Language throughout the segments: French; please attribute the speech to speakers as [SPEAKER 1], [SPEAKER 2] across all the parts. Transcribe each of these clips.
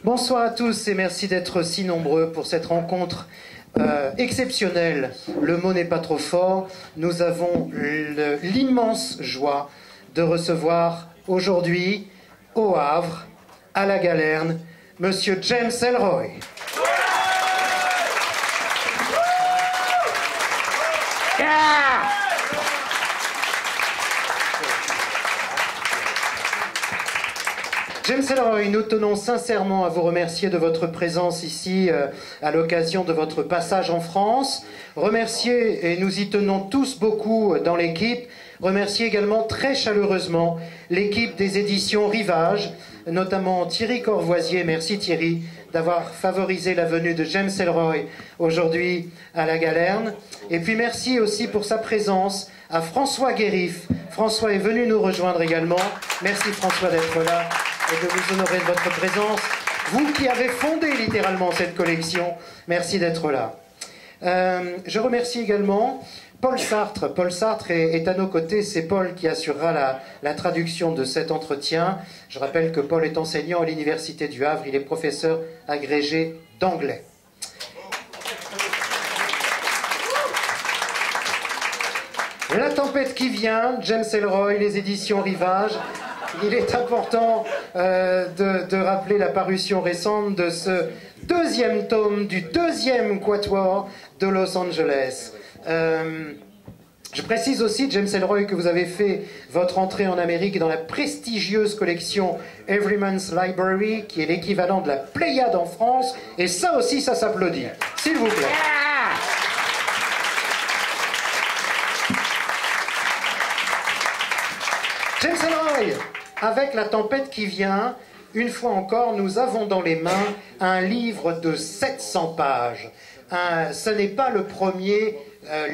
[SPEAKER 1] Bonsoir à tous et merci d'être si nombreux pour cette rencontre exceptionnelle. Le mot n'est pas trop fort. Nous avons l'immense joie de recevoir aujourd'hui au Havre, à la Galerne, Monsieur James Ellroy. James Ellroy, nous tenons sincèrement à vous remercier de votre présence ici à l'occasion de votre passage en France. Remercier, et nous y tenons tous beaucoup dans l'équipe, remercier également très chaleureusement l'équipe des éditions Rivage, notamment Thierry Corvoisier. Merci Thierry d'avoir favorisé la venue de James Ellroy aujourd'hui à la Galerne. Et puis merci aussi pour sa présence à François Guérif. François est venu nous rejoindre également. Merci François d'être là et de vous honorer de votre présence. Vous qui avez fondé littéralement cette collection, merci d'être là. Je remercie également Paul Sartre. Paul Sartre est à nos côtés. C'est Paul qui assurera la traduction de cet entretien. Je rappelle que Paul est enseignant à l'Université du Havre. Il est professeur agrégé d'anglais. La tempête qui vient, James Ellroy, les éditions Rivage. Il est important de rappeler la parution récente de ce deuxième tome du deuxième quatuor de Los Angeles. Je précise aussi, James Ellroy, que vous avez fait votre entrée en Amérique dans la prestigieuse collection Everyman's Library, qui est l'équivalent de la Pléiade en France, et ça aussi, ça s'applaudit. S'il vous plaît. James Ellroy, avec la tempête qui vient, une fois encore, nous avons dans les mains un livre de 700 pages. Ce n'est pas le premier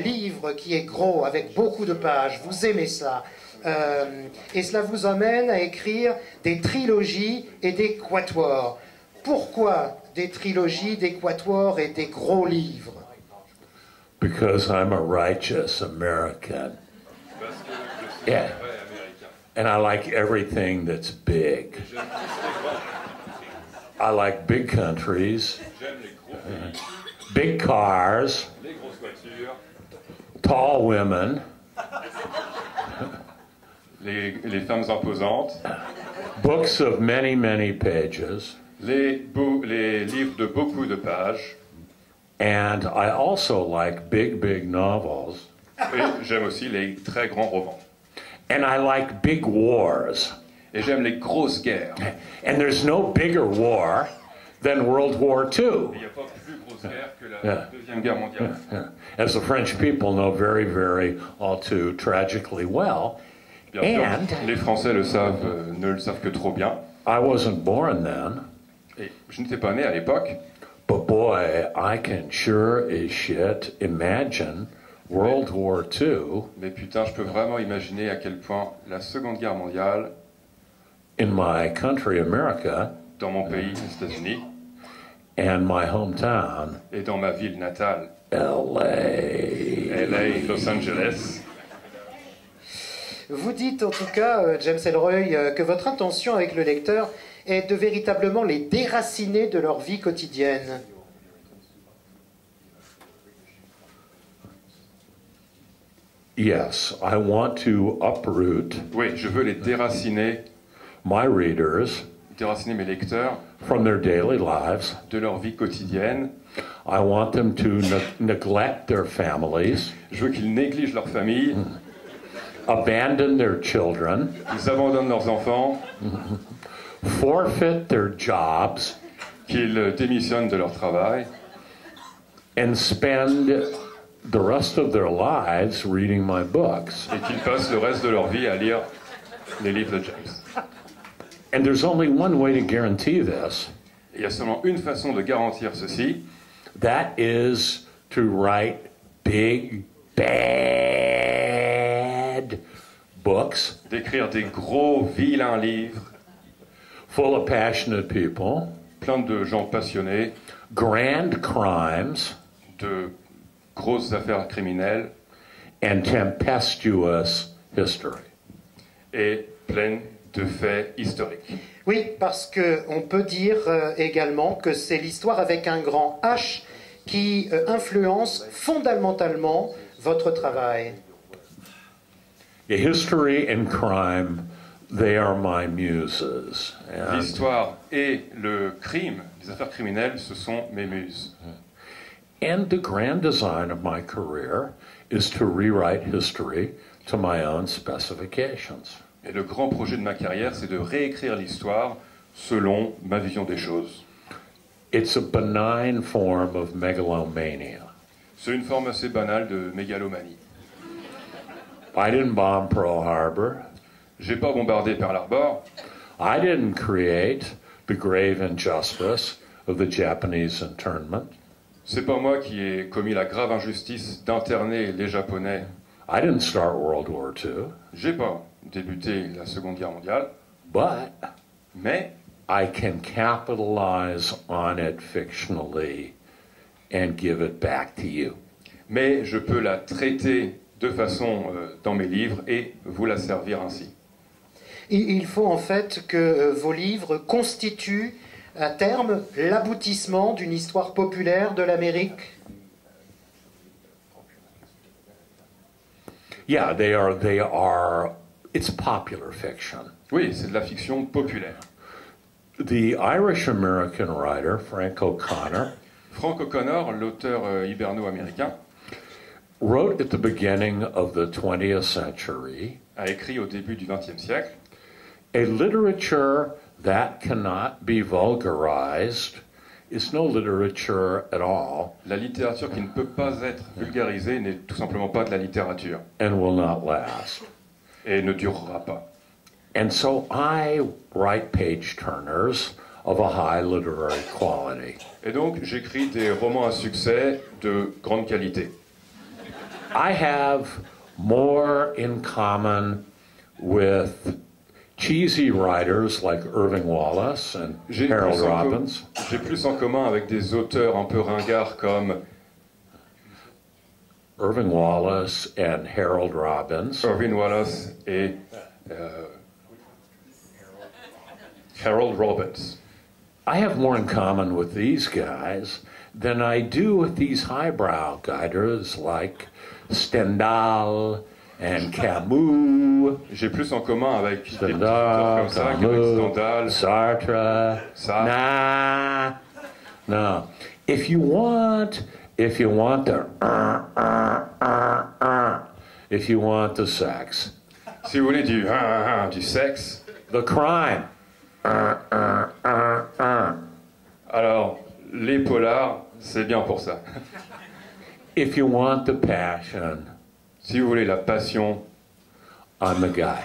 [SPEAKER 1] livre qui est gros, avec beaucoup de pages. Vous aimez ça. Et cela vous amène à écrire des trilogies et des quatuors. Pourquoi des trilogies, des quatuors et des gros livres?
[SPEAKER 2] Because I'm a righteous American. Yeah. And I like everything that's big. I like big countries, big cars, tall women,
[SPEAKER 3] les femmes imposantes,
[SPEAKER 2] books of many, many pages,
[SPEAKER 3] les livres de beaucoup de pages.
[SPEAKER 2] And I also like big, big novels.
[SPEAKER 3] Et j'aime aussi les très grands romans.
[SPEAKER 2] And I like big wars.
[SPEAKER 3] Et j'aime les grosses guerres.
[SPEAKER 2] And there's no bigger war than World War II.
[SPEAKER 3] Il n'y a pas plus grosse guerre que la Deuxième Guerre mondiale.
[SPEAKER 2] As the French people know very, very, all too tragically well.
[SPEAKER 3] Bien sûr, les Français le savent, ne le savent que trop bien.
[SPEAKER 2] I wasn't born then.
[SPEAKER 3] Et je n'étais pas né à l'époque.
[SPEAKER 2] But boy, I can sure as shit imagine World War II.
[SPEAKER 3] Mais putain, je peux vraiment imaginer à quel point la Seconde Guerre mondiale,
[SPEAKER 2] in my country, America,
[SPEAKER 3] dans mon pays, les États-Unis,
[SPEAKER 2] and my hometown,
[SPEAKER 3] et dans ma ville natale,
[SPEAKER 2] LA,
[SPEAKER 3] Los Angeles.
[SPEAKER 1] Vous dites en tout cas, James Ellroy, que votre intention avec le lecteur est de véritablement les déraciner de leur vie quotidienne.
[SPEAKER 2] Yes, I want to uproot.
[SPEAKER 3] Oui, je veux les déraciner.
[SPEAKER 2] My readers.
[SPEAKER 3] Déraciner mes lecteurs.
[SPEAKER 2] From their daily lives.
[SPEAKER 3] De leur vie quotidienne.
[SPEAKER 2] I want them to neglect their families.
[SPEAKER 3] Je veux qu'ils négligent leur famille.
[SPEAKER 2] Abandon their children.
[SPEAKER 3] Qu'ils abandonnent leurs enfants.
[SPEAKER 2] Forfeit their jobs.
[SPEAKER 3] Qu'ils démissionnent de leur travail.
[SPEAKER 2] And spend the rest of their lives reading my books.
[SPEAKER 3] Et qu'ils passent le reste de leur vie à lire les livres de James.
[SPEAKER 2] And there's only one way to guarantee this.
[SPEAKER 3] Il y a seulement une façon de garantir ceci.
[SPEAKER 2] That is to write big, bad books.
[SPEAKER 3] D'écrire des gros, vilains livres.
[SPEAKER 2] full of passionate people,
[SPEAKER 3] plein de gens passionnés,
[SPEAKER 2] grand crimes,
[SPEAKER 3] de grosses affaires criminelles
[SPEAKER 2] and tempestuous history.
[SPEAKER 3] et pleine de faits historiques.
[SPEAKER 1] Oui, parce qu'on peut dire également que c'est l'histoire avec un grand H qui influence fondamentalement votre travail.
[SPEAKER 2] Yeah, history and crime, they are my muses. And,
[SPEAKER 3] L'histoire et le crime, les affaires criminelles, ce sont mes muses.
[SPEAKER 2] and the grand design of my career is to rewrite history to my own specifications.
[SPEAKER 3] Et le grand projet de ma carrière, c'est de réécrire l'histoire selon ma vision des choses.
[SPEAKER 2] It's a benign form of megalomania.
[SPEAKER 3] C'est une forme assez banale de mégalomanie.
[SPEAKER 2] I didn't bomb Pearl Harbor.
[SPEAKER 3] J'ai pas bombardé Pearl Harbor,
[SPEAKER 2] I didn't create the grave injustice of the Japanese internment.
[SPEAKER 3] c'est pas moi qui ai commis la grave injustice d'interner les Japonais.
[SPEAKER 2] I didn't start World War II.
[SPEAKER 3] J'ai pas débuté la Seconde Guerre mondiale,
[SPEAKER 2] But
[SPEAKER 3] mais
[SPEAKER 2] I can capitalize on it fictionally and give it back to you.
[SPEAKER 3] je peux la traiter de façon dans mes livres et vous la servir ainsi.
[SPEAKER 1] Il faut en fait que vos livres constituent à terme l'aboutissement d'une histoire populaire de l'Amérique.
[SPEAKER 2] Yeah, they are, it's popular fiction.
[SPEAKER 3] Oui, c'est de la fiction populaire.
[SPEAKER 2] The Irish-American writer, Frank O'Connor,
[SPEAKER 3] Frank O'Connor, l'auteur hiberno-américain,
[SPEAKER 2] wrote at the beginning of the 20th century,
[SPEAKER 3] a écrit au début du XXe siècle
[SPEAKER 2] a literature that cannot be vulgarized is no literature at all
[SPEAKER 3] la littérature qui ne peut pas être vulgarisée n'est tout simplement pas de la littérature
[SPEAKER 2] and will not last.
[SPEAKER 3] et ne durera pas.
[SPEAKER 2] And so I write page turners of a high literary quality.
[SPEAKER 3] Et donc j'écris des romans à succès de grande qualité.
[SPEAKER 2] I have more in common with cheesy writers like Irving Wallace and
[SPEAKER 3] J'ai
[SPEAKER 2] Harold
[SPEAKER 3] plus, en
[SPEAKER 2] Robbins
[SPEAKER 3] j'ai plus en commun avec des auteurs un peu ringards comme
[SPEAKER 2] Irving Wallace and Harold Robbins
[SPEAKER 3] Irving Wallace et Harold Robbins.
[SPEAKER 2] I have more in common with these guys than I do with these highbrow writers like Stendhal and Camus,
[SPEAKER 3] J'ai plus en commun avec des petits
[SPEAKER 2] Stendhal,
[SPEAKER 3] auteurs comme ça qu'avec Stendhal.
[SPEAKER 2] Sartre.
[SPEAKER 3] Sartre.
[SPEAKER 2] No. If you want the if you want the sex,
[SPEAKER 3] Si vous voulez du sexe,
[SPEAKER 2] the crime,
[SPEAKER 3] alors les polars, c'est bien pour ça.
[SPEAKER 2] if you want the passion,
[SPEAKER 3] Si vous voulez la passion,
[SPEAKER 2] I'm the guy.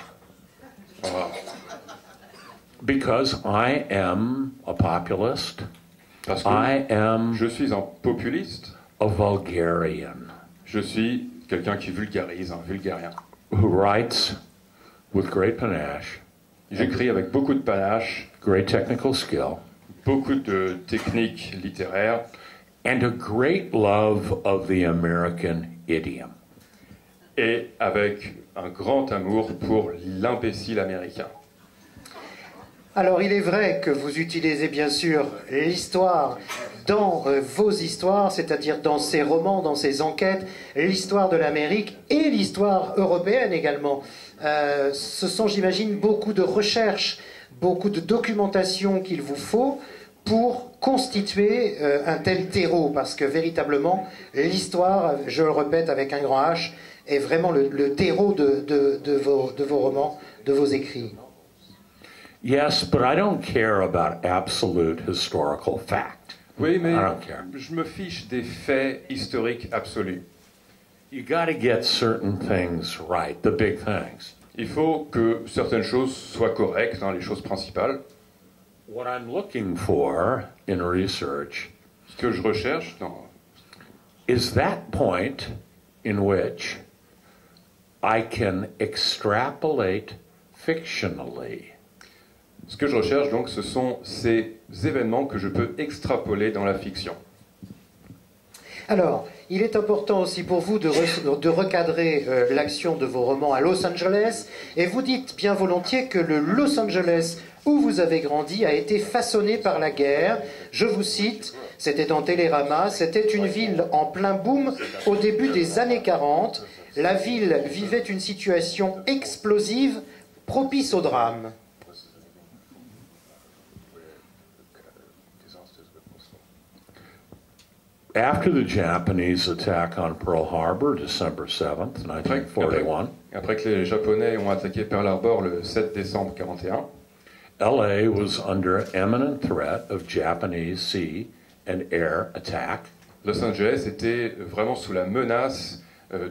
[SPEAKER 3] voilà.
[SPEAKER 2] Because I am a populist,
[SPEAKER 3] Parce que
[SPEAKER 2] I am
[SPEAKER 3] je suis un populiste,
[SPEAKER 2] a vulgarian
[SPEAKER 3] je suis quelqu'un qui vulgarise, un vulgarien.
[SPEAKER 2] who writes with great panache,
[SPEAKER 3] J'écris avec beaucoup de panache,
[SPEAKER 2] great technical skill,
[SPEAKER 3] beaucoup de techniques littéraires
[SPEAKER 2] and a great love of the American idiom.
[SPEAKER 3] et avec un grand amour pour l'imbécile américain.
[SPEAKER 1] Alors il est vrai que vous utilisez bien sûr l'histoire dans vos histoires, c'est-à-dire dans ces romans, dans ces enquêtes, l'histoire de l'Amérique et l'histoire européenne également. Ce sont, j'imagine, beaucoup de recherches, beaucoup de documentation qu'il vous faut pour constituer un tel terreau, parce que véritablement, l'histoire, je le répète avec un grand H, est vraiment le terreau de vos romans, de vos écrits.
[SPEAKER 2] Yes, but I don't care about absolute historical fact.
[SPEAKER 3] Oui, mais
[SPEAKER 2] I don't care.
[SPEAKER 3] je me fiche des faits historiques absolus.
[SPEAKER 2] You got to get certain things right, the big things.
[SPEAKER 3] Il faut que certaines choses soient correctes, les choses principales.
[SPEAKER 2] What I'm looking for in research
[SPEAKER 3] Ce que je recherche,
[SPEAKER 2] is that point in which I can extrapolate fictionally
[SPEAKER 3] Ce que je recherche donc, ce sont ces événements que je peux extrapoler dans la fiction.
[SPEAKER 1] Alors, il est important aussi pour vous de recadrer l'action de vos romans à Los Angeles, et vous dites bien volontiers que le Los Angeles où vous avez grandi a été façonné par la guerre. Je vous cite, c'était dans Télérama, c'était une ville en plein boom au début des années 40. La ville vivait une situation explosive propice au drame.
[SPEAKER 2] After the Japanese attack on Pearl Harbor, December 7th, 1941,
[SPEAKER 3] Après que les Japonais ont attaqué Pearl Harbor le 7 décembre 1941,
[SPEAKER 2] LA was under imminent threat of Japanese sea and air attack,
[SPEAKER 3] Los Angeles était vraiment sous la menace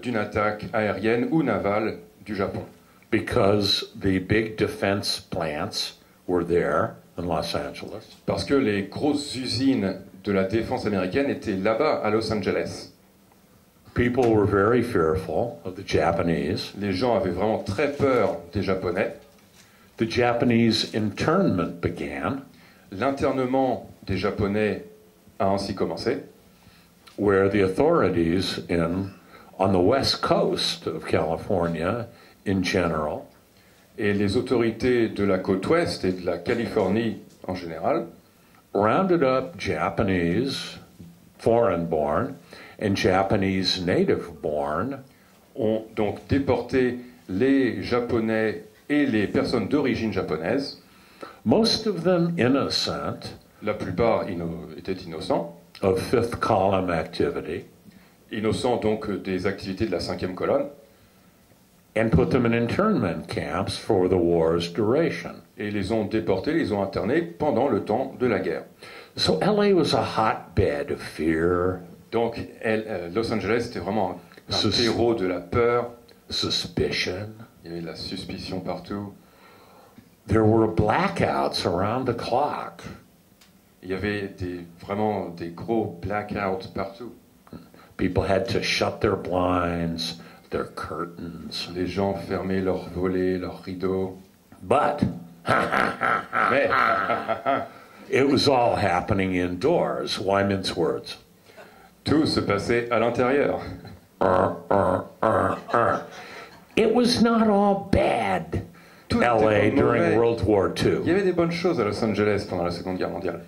[SPEAKER 3] d'une attaque aérienne ou navale du Japon.
[SPEAKER 2] because the big defense plants were there in Los Angeles.
[SPEAKER 3] Parce que les grosses usines de la défense américaine étaient là-bas, à Los Angeles.
[SPEAKER 2] People were very fearful of the Japanese.
[SPEAKER 3] Les gens avaient vraiment très peur des Japonais.
[SPEAKER 2] The Japanese internment began,
[SPEAKER 3] L'internement des Japonais a ainsi commencé,
[SPEAKER 2] where the authorities on the west coast of California in general
[SPEAKER 3] et les autorités de la côte ouest et de la Californie en général
[SPEAKER 2] rounded up Japanese foreign-born and Japanese native-born
[SPEAKER 3] ont donc déporté les Japonais et les personnes d'origine japonaise,
[SPEAKER 2] most of them innocent
[SPEAKER 3] la plupart étaient innocents,
[SPEAKER 2] of fifth column activity,
[SPEAKER 3] innocents donc des activités de la cinquième colonne,
[SPEAKER 2] and put them in internment camps for the war's duration.
[SPEAKER 3] et les ont déportés, les ont internés pendant le temps de la guerre.
[SPEAKER 2] So LA was a hotbed of fear,
[SPEAKER 3] Donc Los Angeles était vraiment un
[SPEAKER 2] Ceci.
[SPEAKER 3] terreau de la peur,
[SPEAKER 2] suspicion.
[SPEAKER 3] il y avait de la suspicion partout,
[SPEAKER 2] There were blackouts around the clock.
[SPEAKER 3] il y avait vraiment des gros blackouts partout.
[SPEAKER 2] People had to shut their blinds, their curtains.
[SPEAKER 3] Les gens fermaient leurs volets, leurs rideaux.
[SPEAKER 2] But
[SPEAKER 3] Mais
[SPEAKER 2] it was all happening indoors. Why mince words?
[SPEAKER 3] tout se passait à l'intérieur.
[SPEAKER 2] It was not all bad.
[SPEAKER 3] Tout
[SPEAKER 2] LA
[SPEAKER 3] était pas
[SPEAKER 2] during
[SPEAKER 3] mauvais.
[SPEAKER 2] World War
[SPEAKER 3] Il y
[SPEAKER 2] II.
[SPEAKER 3] avait des bonnes choses à Los Angeles pendant la Seconde Guerre mondiale.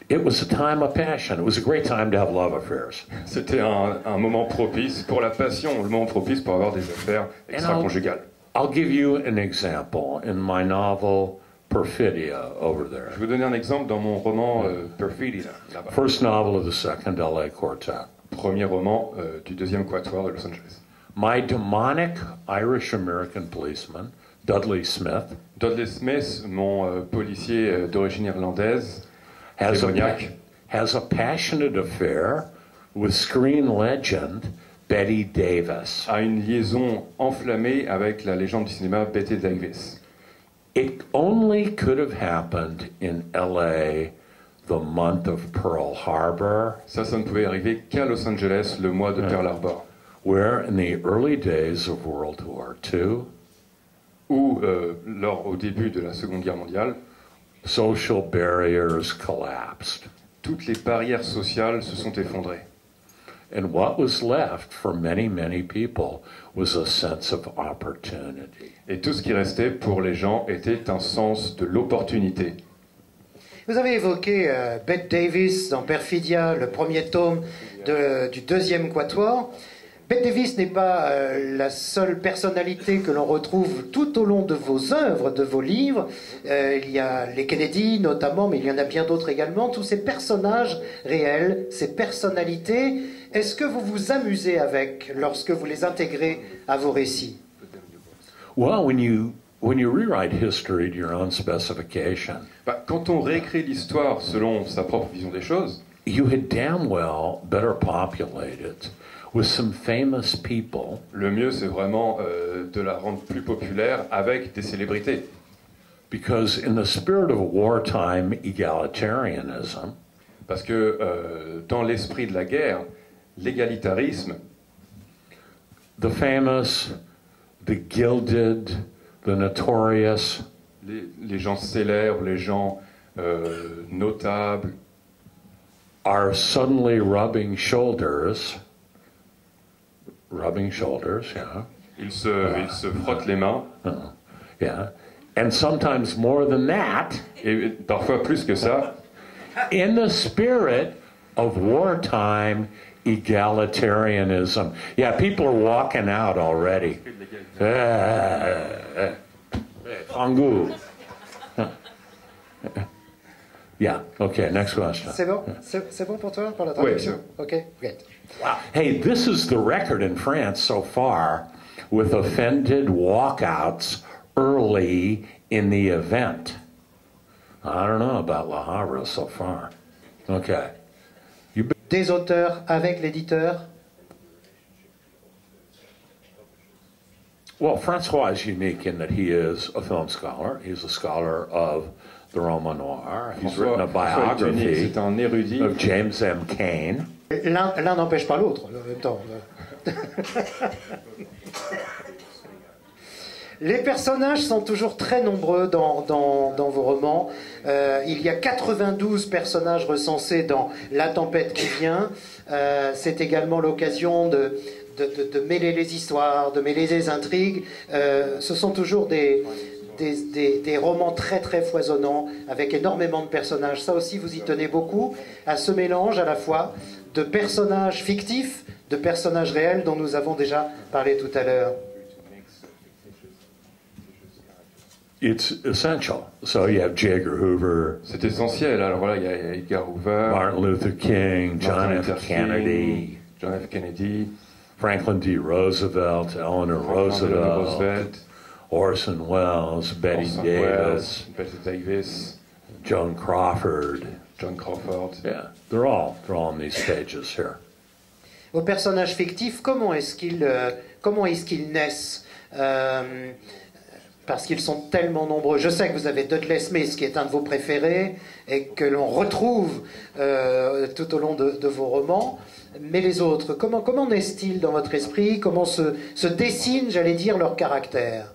[SPEAKER 2] It was a time of passion. It was a great time to have love affairs.
[SPEAKER 3] C'était un moment propice pour la passion, le moment propice pour avoir des affaires extra-conjugales.
[SPEAKER 2] I'll give you an example in my novel Perfidia over there.
[SPEAKER 3] Je vais vous donner un exemple dans mon roman Perfidia, là-bas.
[SPEAKER 2] First novel of the second LA Quartet.
[SPEAKER 3] Premier roman du deuxième quatuor de Los Angeles.
[SPEAKER 2] My demonic Irish-American policeman, Dudley Smith,
[SPEAKER 3] Dudley Smith, mon policier d'origine irlandaise,
[SPEAKER 2] has
[SPEAKER 3] démoniaque,
[SPEAKER 2] a passionate affair with screen legend Betty Davis.
[SPEAKER 3] a une liaison enflammée avec la légende du cinéma Bette Davis.
[SPEAKER 2] It only could have happened in LA the month of Pearl Harbor,
[SPEAKER 3] Ça ne pouvait arriver qu'à Los Angeles le mois de Pearl Harbor,
[SPEAKER 2] where in the early days of World War II,
[SPEAKER 3] où, au début de la Seconde Guerre mondiale,
[SPEAKER 2] social barriers collapsed.
[SPEAKER 3] toutes les barrières sociales se sont effondrées.
[SPEAKER 2] And what was left for many, many people was a sense of opportunity.
[SPEAKER 3] Et tout ce qui restait pour les gens était un sens de l'opportunité.
[SPEAKER 1] Vous avez évoqué Bette Davis dans Perfidia, le premier tome du deuxième quatuor. Bette Davis n'est pas la seule personnalité que l'on retrouve tout au long de vos œuvres, de vos livres. Il y a les Kennedy notamment, mais il y en a bien d'autres également. Tous ces personnages réels, ces personnalités, est-ce que vous vous amusez avec lorsque vous les intégrez à vos récits?
[SPEAKER 2] Well, when you rewrite history to your own specification,
[SPEAKER 3] Quand on réécrit l'histoire selon sa propre vision des choses,
[SPEAKER 2] you had damn well better populate it with some famous people
[SPEAKER 3] le mieux c'est vraiment de la rendre plus populaire avec des célébrités.
[SPEAKER 2] because in the spirit of wartime egalitarianism,
[SPEAKER 3] Parce que dans l'esprit de la guerre, l'égalitarisme,
[SPEAKER 2] the famous, the gilded, the notorious
[SPEAKER 3] les gens célèbres, les gens notables,
[SPEAKER 2] are suddenly rubbing shoulders, yeah,
[SPEAKER 3] ils se frottent les mains,
[SPEAKER 2] yeah, and sometimes more than that,
[SPEAKER 3] et parfois plus que ça,
[SPEAKER 2] in the spirit of wartime egalitarianism. Yeah, people are walking out already. Fangu. Yeah, okay, next question.
[SPEAKER 1] C'est bon? C'est bon pour toi, pour la
[SPEAKER 3] Oui,
[SPEAKER 1] traduction? Ok, great.
[SPEAKER 2] Wow. Hey, this is the record in France so far with offended walkouts early in the event. I don't know about La Havre so far. Okay.
[SPEAKER 1] Des auteurs avec l'éditeur?
[SPEAKER 2] Well, Francois is unique in that he is a film scholar. He's a scholar of the Roman Noir. He's written a
[SPEAKER 3] François est unique,
[SPEAKER 2] biography
[SPEAKER 3] c'est un érudit.
[SPEAKER 2] of James M. Cain.
[SPEAKER 1] L'un n'empêche pas l'autre, en même temps. Les personnages sont toujours très nombreux dans vos romans. Il y a 92 personnages recensés dans La tempête qui vient. C'est également l'occasion de mêler les histoires, de mêler les intrigues. Ce sont toujours des romans très très foisonnants, avec énormément de personnages. Ça aussi, vous y tenez beaucoup, à ce mélange à la fois de personnages fictifs, de personnages réels dont nous avons déjà parlé tout à l'heure.
[SPEAKER 2] It's essential. So you have J. Edgar Hoover,
[SPEAKER 3] C'est essentiel. Alors voilà, il y a Edgar Hoover,
[SPEAKER 2] Martin Luther King, John
[SPEAKER 3] Martin
[SPEAKER 2] F.
[SPEAKER 3] Luther
[SPEAKER 2] Kennedy,
[SPEAKER 3] King, John F. Kennedy,
[SPEAKER 2] Franklin D. Roosevelt, Eleanor
[SPEAKER 3] Franklin D.
[SPEAKER 2] Roosevelt,
[SPEAKER 3] Roosevelt,
[SPEAKER 2] Orson Welles, Betty
[SPEAKER 3] Orson
[SPEAKER 2] Davis,
[SPEAKER 3] Welles, Betty Davis,
[SPEAKER 2] Joan Crawford.
[SPEAKER 3] John Crawford.
[SPEAKER 2] Yeah, they're all on these pages here.
[SPEAKER 1] Vos personnages fictifs, comment est-ce qu'ils naissent parce qu'ils sont tellement nombreux. Je sais que vous avez Dudley Smith, qui est un de vos préférés, et que l'on retrouve tout au long de vos romans. Mais les autres, comment naissent-ils dans votre esprit? Comment se dessinent, j'allais dire, leur caractère?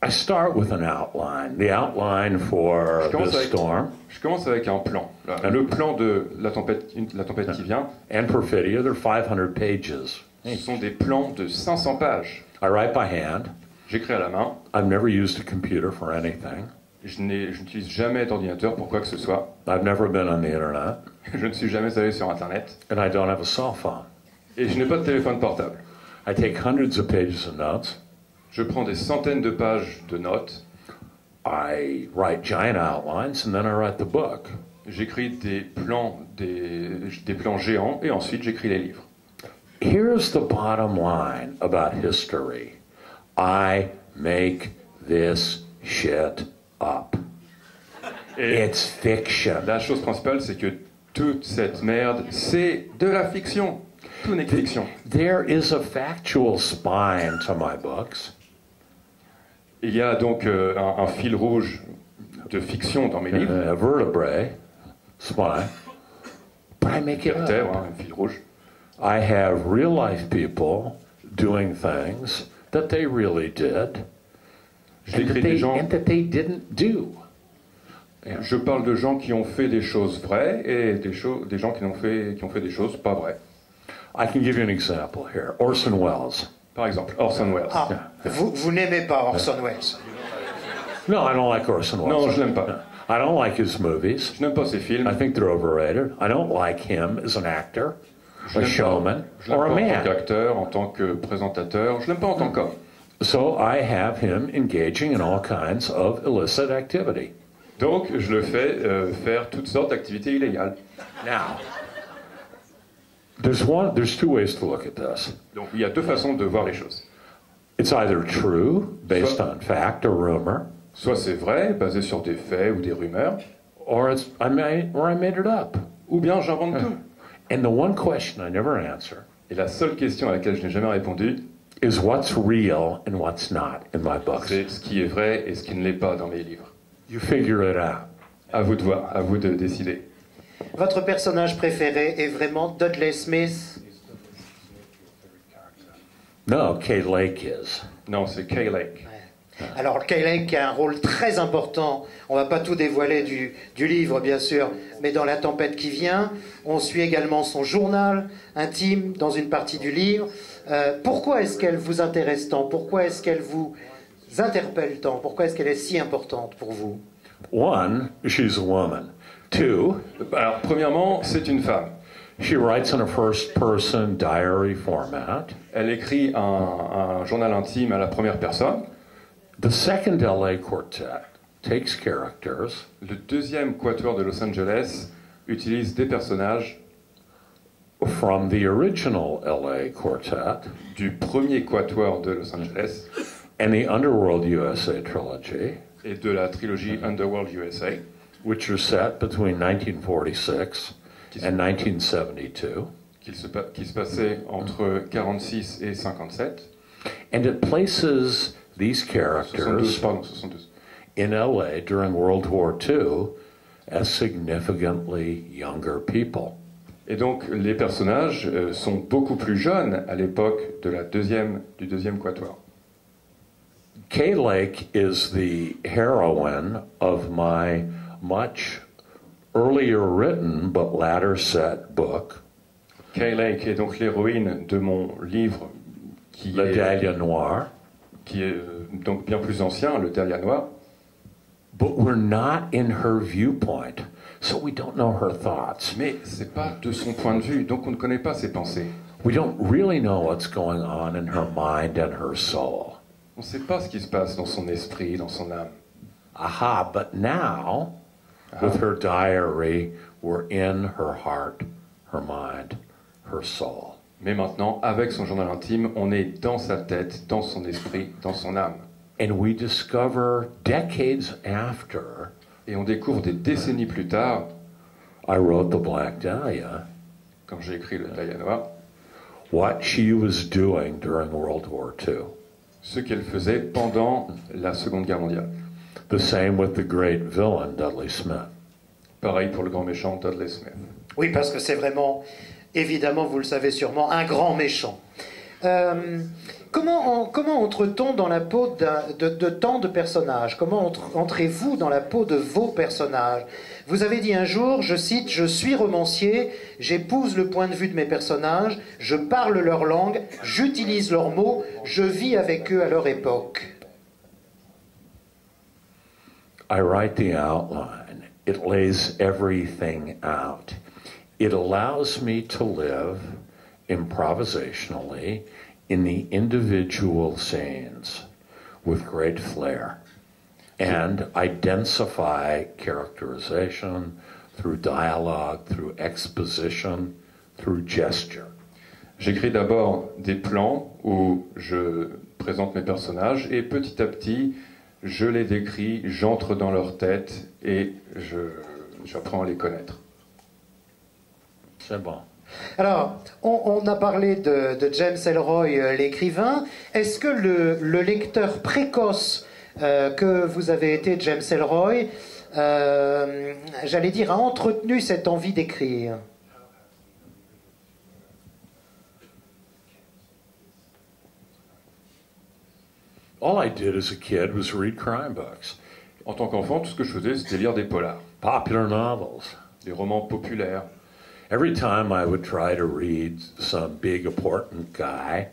[SPEAKER 3] I start with an outline. The outline for The Storm. Je commence avec un plan. Le plan de la tempête qui vient.
[SPEAKER 2] And Perfidia, they're 500 pages.
[SPEAKER 3] Ce sont des plans de 500 pages.
[SPEAKER 2] I write by hand.
[SPEAKER 3] J'écris à la main.
[SPEAKER 2] I've never used a computer for anything.
[SPEAKER 3] Je n'utilise jamais d'ordinateur pour quoi que ce soit.
[SPEAKER 2] I've never been on the internet.
[SPEAKER 3] Je ne suis jamais allé sur Internet.
[SPEAKER 2] And I don't have a cell phone.
[SPEAKER 3] Et je n'ai pas de téléphone portable.
[SPEAKER 2] I take hundreds of pages of notes.
[SPEAKER 3] Je prends des centaines de pages de notes.
[SPEAKER 2] I write giant outlines and then I write the book.
[SPEAKER 3] J'écris des plans géants et ensuite j'écris les livres.
[SPEAKER 2] Here's the bottom line about history. I make this shit up. It's fiction.
[SPEAKER 3] La chose principale, c'est que toute cette merde, c'est de la fiction. Tout n'est que fiction.
[SPEAKER 2] There is a factual spine to my books.
[SPEAKER 3] Il y a donc un fil rouge de fiction dans mes livres.
[SPEAKER 2] A vertebrae, spine. But I make it
[SPEAKER 3] Vertèbre,
[SPEAKER 2] up.
[SPEAKER 3] un fil rouge.
[SPEAKER 2] I have real life people doing things that they really did and that they didn't do.
[SPEAKER 3] Je parle de gens qui ont fait des choses vraies et des gens qui ont fait des choses pas vraies.
[SPEAKER 2] I can give you an example here. Orson Welles.
[SPEAKER 3] Par exemple, Orson Welles.
[SPEAKER 1] Ah, vous n'aimez pas Orson Welles?
[SPEAKER 2] No, I don't like Orson Welles.
[SPEAKER 3] Non, je l'aime pas.
[SPEAKER 2] I don't like his movies.
[SPEAKER 3] Je n'aime pas ses films.
[SPEAKER 2] I think they're overrated. I don't like him as an actor, a showman, or a
[SPEAKER 3] en tant
[SPEAKER 2] man.
[SPEAKER 3] qu'acteur, en tant que présentateur. Je l'aime pas en tant qu'homme.
[SPEAKER 2] So I have him engaging in all kinds of illicit activity.
[SPEAKER 3] Donc, je le fais faire toutes sortes d'activités illégales.
[SPEAKER 2] Now, there's two ways to look at this.
[SPEAKER 3] Donc, il y a deux façons de voir les choses.
[SPEAKER 2] It's either true, based on fact or rumor,
[SPEAKER 3] Soit c'est vrai, basé sur des faits ou des rumeurs,
[SPEAKER 2] or I made it up.
[SPEAKER 3] ou bien j'invente tout.
[SPEAKER 2] And the one question I never answer
[SPEAKER 3] Et la seule question à laquelle je n'ai jamais répondu,
[SPEAKER 2] is what's real and what's not in my books.
[SPEAKER 3] c'est ce qui est vrai et ce qui ne l'est pas dans mes livres.
[SPEAKER 2] You figure it out.
[SPEAKER 3] À vous de voir, à vous de décider.
[SPEAKER 1] Votre personnage préféré est vraiment Dudley Smith?
[SPEAKER 2] No, Kay Lake is.
[SPEAKER 3] Non, c'est Kay Lake.
[SPEAKER 1] Alors Kay Lake a un rôle très important, on ne va pas tout dévoiler du livre bien sûr, mais dans La tempête qui vient, on suit également son journal intime dans une partie du livre. Pourquoi est-ce qu'elle vous intéresse tant? Pourquoi est-ce qu'elle vous interpelle tant? Pourquoi est-ce qu'elle est si importante pour vous?
[SPEAKER 2] One, she's a woman. Two,
[SPEAKER 3] alors premièrement, c'est une femme.
[SPEAKER 2] She writes in a first-person diary format.
[SPEAKER 3] Elle écrit un journal intime à la première personne.
[SPEAKER 2] The second LA Quartet takes characters.
[SPEAKER 3] Le deuxième quatuor de Los Angeles utilise des personnages
[SPEAKER 2] from the original LA Quartet,
[SPEAKER 3] du premier quatuor de Los Angeles,
[SPEAKER 2] and the Underworld USA trilogy,
[SPEAKER 3] et de la trilogie Underworld USA,
[SPEAKER 2] which are set between 1946 and 1972.
[SPEAKER 3] Qui se passait entre 46 et 57.
[SPEAKER 2] And it places these characters
[SPEAKER 3] 72.
[SPEAKER 2] In LA during World War II as significantly younger people.
[SPEAKER 3] Et donc les personnages sont beaucoup plus jeunes à l'époque du deuxième quatuor.
[SPEAKER 2] Kay Lake is the heroine of my much earlier written but latter set book.
[SPEAKER 3] Kay Lake est donc l'héroïne de mon livre
[SPEAKER 2] Le Dahlia Noir,
[SPEAKER 3] qui est donc bien plus ancien, Le Dahlia Noir.
[SPEAKER 2] But we're not in her viewpoint, so we don't know her thoughts.
[SPEAKER 3] Mais c'est pas de son point de vue, donc on ne connaît pas ses pensées.
[SPEAKER 2] We don't really know what's going on in her mind and her soul.
[SPEAKER 3] On ne sait pas ce qui se passe dans son esprit, dans son âme.
[SPEAKER 2] Aha, but now, with her diary, we're in her heart, her mind, her soul.
[SPEAKER 3] Mais maintenant, avec son journal intime, on est dans sa tête, dans son esprit, dans son âme.
[SPEAKER 2] And we discover decades after,
[SPEAKER 3] et on découvre des décennies plus tard,
[SPEAKER 2] I wrote the Black Dahlia,
[SPEAKER 3] quand j'ai écrit le Dahlia Noir,
[SPEAKER 2] what she was doing during World War II.
[SPEAKER 3] Ce qu'elle faisait pendant la Seconde Guerre mondiale.
[SPEAKER 2] The same with the great villain Dudley Smith.
[SPEAKER 3] Pareil pour le grand méchant Dudley Smith.
[SPEAKER 1] Oui, parce que c'est vraiment, évidemment, vous le savez sûrement, un grand méchant. Comment entre-t-on dans la peau de tant de personnages? Comment entrez-vous dans la peau de vos personnages? Vous avez dit un jour, je cite, « Je suis romancier, j'épouse le point de vue de mes personnages, je parle leur langue, j'utilise leurs mots, je vis avec eux à leur époque. »
[SPEAKER 2] I write the outline. It lays everything out. It allows me to live improvisationally in the individual scenes with great flair. And I densify characterization through dialogue, through exposition, through gesture.
[SPEAKER 3] J'écris d'abord des plans où je présente mes personnages et petit à petit, je les décris, j'entre dans leur tête et j'apprends à les connaître.
[SPEAKER 2] C'est bon.
[SPEAKER 1] Alors, on a parlé de James Ellroy, l'écrivain. Est-ce que le lecteur précoce que vous avez été, James Ellroy, j'allais dire, a entretenu cette envie d'écrire?
[SPEAKER 2] All I did as a kid was read crime books.
[SPEAKER 3] En tant qu'enfant, tout ce que je faisais, c'était lire des polars.
[SPEAKER 2] Popular novels.
[SPEAKER 3] Des romans populaires.
[SPEAKER 2] Every time I would try to read some big important guy,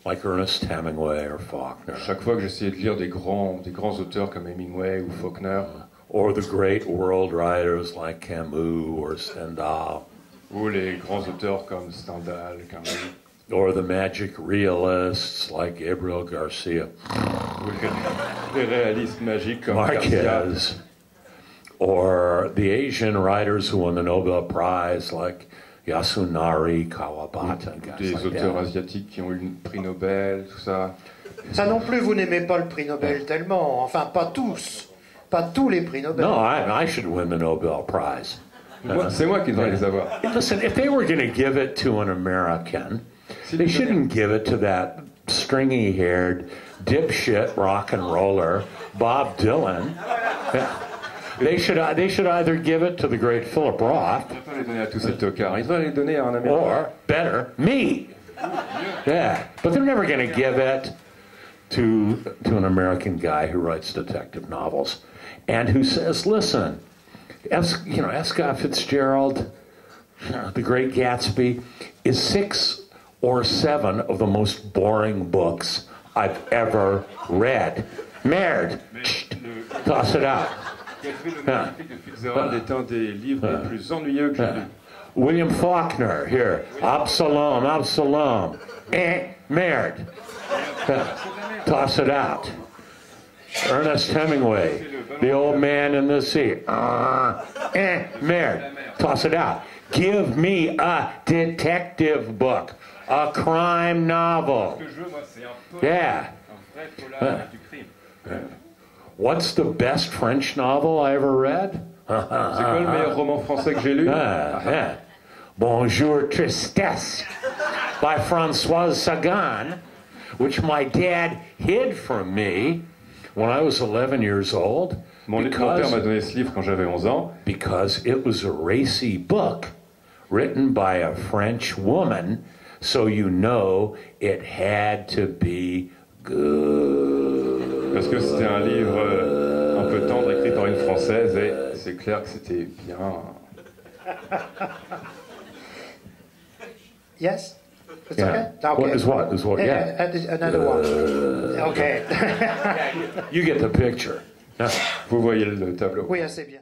[SPEAKER 2] like Ernest Hemingway or Faulkner.
[SPEAKER 3] Chaque fois que j'essayais de lire des grands auteurs comme Hemingway ou Faulkner.
[SPEAKER 2] Or the great world writers like Camus or Stendhal.
[SPEAKER 3] Ou les grands auteurs comme Stendhal, Camus.
[SPEAKER 2] Or the magic realists like Gabriel Garcia.
[SPEAKER 3] Les réalistes magiques comme
[SPEAKER 2] Marquez. Or the Asian writers who won the Nobel Prize like Yasunari Kawabata.
[SPEAKER 3] Des auteurs asiatiques qui ont eu le prix Nobel, tout ça.
[SPEAKER 1] Ça non plus, vous n'aimez pas le prix Nobel tellement. Enfin, pas tous. Pas tous les prix Nobel.
[SPEAKER 2] No, I should win the Nobel Prize.
[SPEAKER 3] C'est moi qui devrais les avoir.
[SPEAKER 2] Listen, if they were going to give it to an American, they shouldn't give it to that stringy-haired, dipshit rock and roller, Bob Dylan. They should either give it to the great Philip Roth.
[SPEAKER 3] Ils ne pas les donner à tous ces tocards. Ils devraient les donner à un Américain.
[SPEAKER 2] Or, better, me. Yeah, but they're never going to give it to an American guy who writes detective novels and who says, listen, F. Scott Fitzgerald, The Great Gatsby, is 6 or 7 of the most boring books I've ever read. Merde! Toss it out.
[SPEAKER 3] Fitzgerald est un des livres les plus ennuyeux que j'ai lus.
[SPEAKER 2] William Faulkner, here. Absalom. Merde. Toss it out. Ernest Hemingway, The Old Man in the Sea. Merde. Toss it out. Give me a detective book, a crime novel. Yeah. What's the best French novel I ever read?
[SPEAKER 3] C'est quoi le meilleur roman français que j'ai lu?
[SPEAKER 2] Bonjour Tristesse by Françoise Sagan, which my dad hid from me when I was 11 years old.
[SPEAKER 3] Mon père m'a donné ce livre quand j'avais 11 ans.
[SPEAKER 2] Because it was a racy book written by a French woman, so you know it had to be good.
[SPEAKER 3] Parce que c'était un livre un peu tendre écrit par une Française et c'est clair que c'était bien.
[SPEAKER 1] Yes? It's
[SPEAKER 2] Yeah.
[SPEAKER 1] okay? Okay.
[SPEAKER 2] What is what? Is what? Yeah.
[SPEAKER 1] Another one. Okay.
[SPEAKER 2] You get the picture.
[SPEAKER 3] Vous voyez le tableau.
[SPEAKER 1] Oui, assez bien.